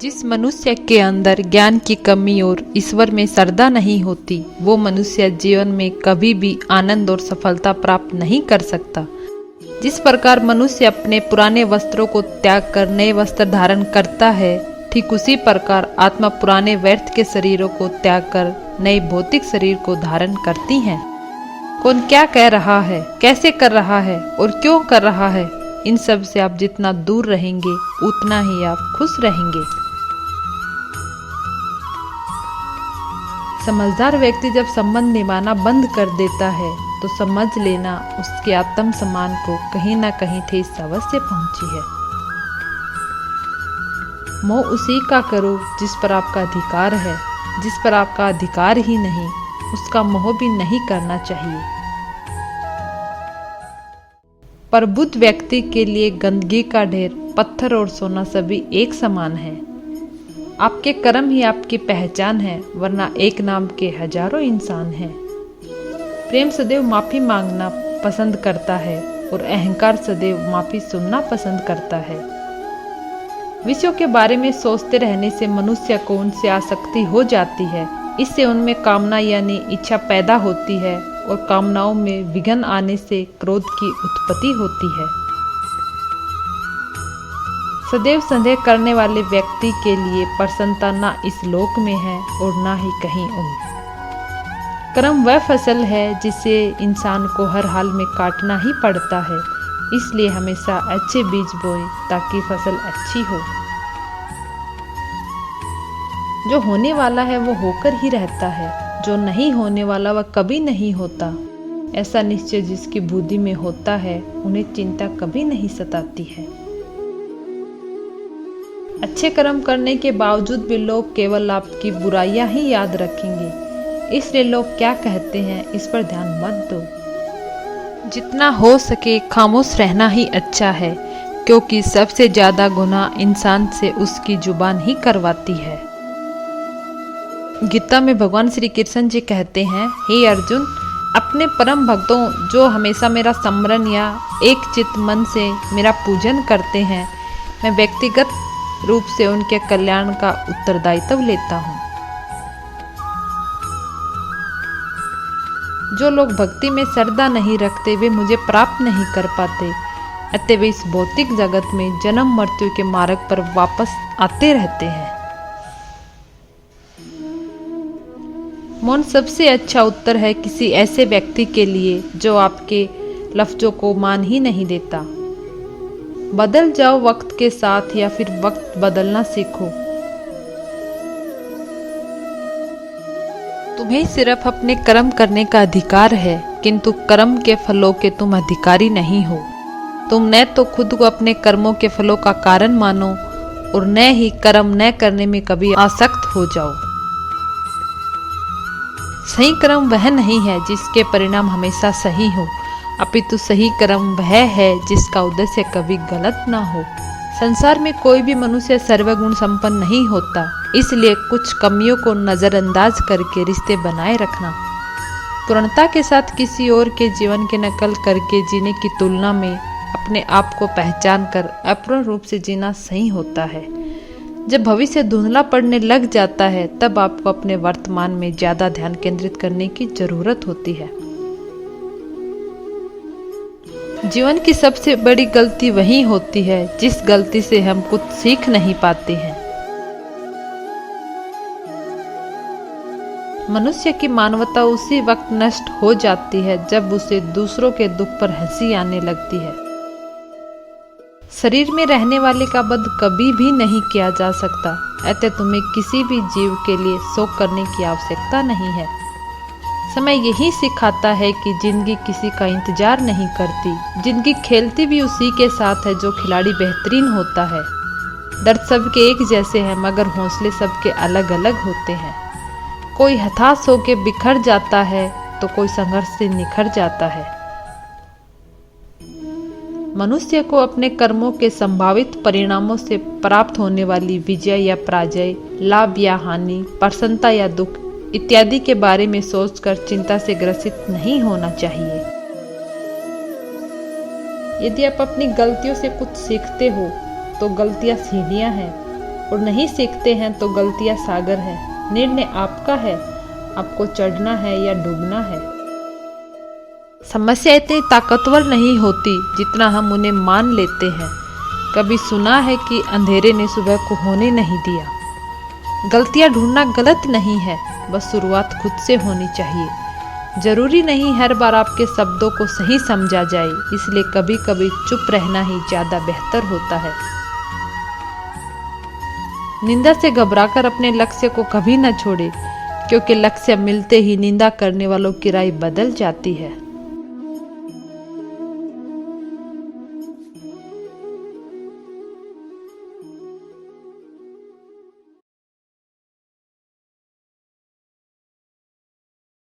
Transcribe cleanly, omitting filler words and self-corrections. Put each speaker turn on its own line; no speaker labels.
जिस मनुष्य के अंदर ज्ञान की कमी और ईश्वर में श्रद्धा नहीं होती, वो मनुष्य जीवन में कभी भी आनंद और सफलता प्राप्त नहीं कर सकता। जिस प्रकार मनुष्य अपने पुराने वस्त्रों को त्याग कर नए वस्त्र धारण करता है, ठीक उसी प्रकार आत्मा पुराने व्यर्थ के शरीरों को त्याग कर नए भौतिक शरीर को धारण करती है। कौन क्या कह रहा है, कैसे कर रहा है और क्यों कर रहा है, इन सब से आप जितना दूर रहेंगे उतना ही आप खुश रहेंगे। समझदार व्यक्ति जब संबंध निभाना बंद कर देता है तो समझ लेना उसके आत्म सम्मान को कहीं ना कहीं ठेस अवश्य पहुंची है। मोह उसी का करो जिस पर आपका अधिकार है, जिस पर आपका अधिकार ही नहीं उसका मोह भी नहीं करना चाहिए। पर बुद्ध व्यक्ति के लिए गंदगी का ढेर, पत्थर और सोना सभी एक समान है। आपके कर्म ही आपकी पहचान है, वरना एक नाम के हजारों इंसान हैं। प्रेम सदैव माफी मांगना पसंद करता है और अहंकार सदैव माफी सुनना पसंद करता है। विषयों के बारे में सोचते रहने से मनुष्य को उनसे आसक्ति हो जाती है। इससे उनमें कामना यानी इच्छा पैदा होती है और कामनाओं में विघ्न आने से क्रोध की उत्पत्ति होती है। सदैव संदेह करने वाले व्यक्ति के लिए प्रसन्नता ना इस लोक में है और ना ही कहीं और। कर्म वह फसल है जिसे इंसान को हर हाल में काटना ही पड़ता है, इसलिए हमेशा अच्छे बीज बोएं ताकि फसल अच्छी हो। जो होने वाला है वो होकर ही रहता है, जो नहीं होने वाला वह कभी नहीं होता। ऐसा निश्चय जिसकी बुद्धि में होता है उन्हें चिंता कभी नहीं सताती है। अच्छे कर्म करने के बावजूद भी लोग केवल आपकी बुराइयां ही याद रखेंगे, इसलिए लोग क्या कहते हैं इस पर ध्यान मत दो। जितना हो सके खामोश रहना ही अच्छा है, क्योंकि सबसे ज्यादा गुनाह इंसान से उसकी जुबान ही करवाती है। गीता में भगवान श्री कृष्ण जी कहते हैं, हे अर्जुन, अपने परम भक्तों जो हमेशा मेरा स्मरण या एक चित्त मन से मेरा पूजन करते हैं, मैं व्यक्तिगत रूप से उनके कल्याण का उत्तरदायित्व लेता हूँ। जो लोग भक्ति में श्रद्धा नहीं रखते वे मुझे प्राप्त नहीं कर पाते, अतः वे इस भौतिक जगत में जन्म मृत्यु के मार्ग पर वापस आते रहते हैं। मौन सबसे अच्छा उत्तर है किसी ऐसे व्यक्ति के लिए जो आपके लफ्जों को मान ही नहीं देता। बदल जाओ वक्त के साथ या फिर वक्त बदलना सीखो। तुम्हें सिर्फ अपने कर्म करने का अधिकार है, किंतु कर्म के फलों के तुम अधिकारी नहीं हो। तुम न तो खुद को अपने कर्मों के फलों का कारण मानो और न ही कर्म न करने में कभी आसक्त हो जाओ। सही कर्म वह नहीं है जिसके परिणाम हमेशा सही हो, अपितु सही कर्म वह है जिसका उद्देश्य कभी गलत ना हो। संसार में कोई भी मनुष्य सर्वगुण संपन्न नहीं होता, इसलिए कुछ कमियों को नजरअंदाज करके रिश्ते बनाए रखना, पूर्णता के साथ किसी और के जीवन की नकल करके जीने की तुलना में अपने आप को पहचान कर अपूर्ण रूप से जीना सही होता है। जब भविष्य धुंधला पड़ने लग जाता है तब आपको अपने वर्तमान में ज्यादा ध्यान केंद्रित करने की जरूरत होती है। जीवन की सबसे बड़ी गलती वही होती है जिस गलती से हम कुछ सीख नहीं पाते हैं। मनुष्य की मानवता उसी वक्त नष्ट हो जाती है जब उसे दूसरों के दुख पर हंसी आने लगती है। शरीर में रहने वाले का वध कभी भी नहीं किया जा सकता, अतः तुम्हें किसी भी जीव के लिए शोक करने की आवश्यकता नहीं है। समय यही सिखाता है कि जिंदगी किसी का इंतजार नहीं करती, जिंदगी खेलती भी उसी के साथ है जो खिलाड़ी बेहतरीन होता है। दर्द सबके एक जैसे हैं मगर हौसले सबके अलग अलग होते हैं। कोई हताश होकर बिखर जाता है तो कोई संघर्ष से निखर जाता है। मनुष्य को अपने कर्मों के संभावित परिणामों से प्राप्त होने वाली विजय या पराजय, लाभ या हानि, प्रसन्नता या दुख इत्यादि के बारे में सोचकर चिंता से ग्रसित नहीं होना चाहिए। यदि आप अपनी गलतियों से कुछ सीखते हो तो गलतियां सीढ़ियां हैं और नहीं सीखते हैं तो गलतियां सागर है। निर्णय आपका है, आपको चढ़ना है या डूबना है। समस्या इतनी ताकतवर नहीं होती जितना हम उन्हें मान लेते हैं। कभी सुना है कि अंधेरे ने सुबह को होने नहीं दिया। गलतियां ढूंढना गलत नहीं है, बस शुरुआत खुद से होनी चाहिए। जरूरी नहीं हर बार आपके शब्दों को सही समझा जाए, इसलिए कभी कभी चुप रहना ही ज्यादा बेहतर होता है। निंदा से घबराकर अपने लक्ष्य को कभी न छोड़े, क्योंकि लक्ष्य मिलते ही निंदा करने वालों की राय बदल जाती है।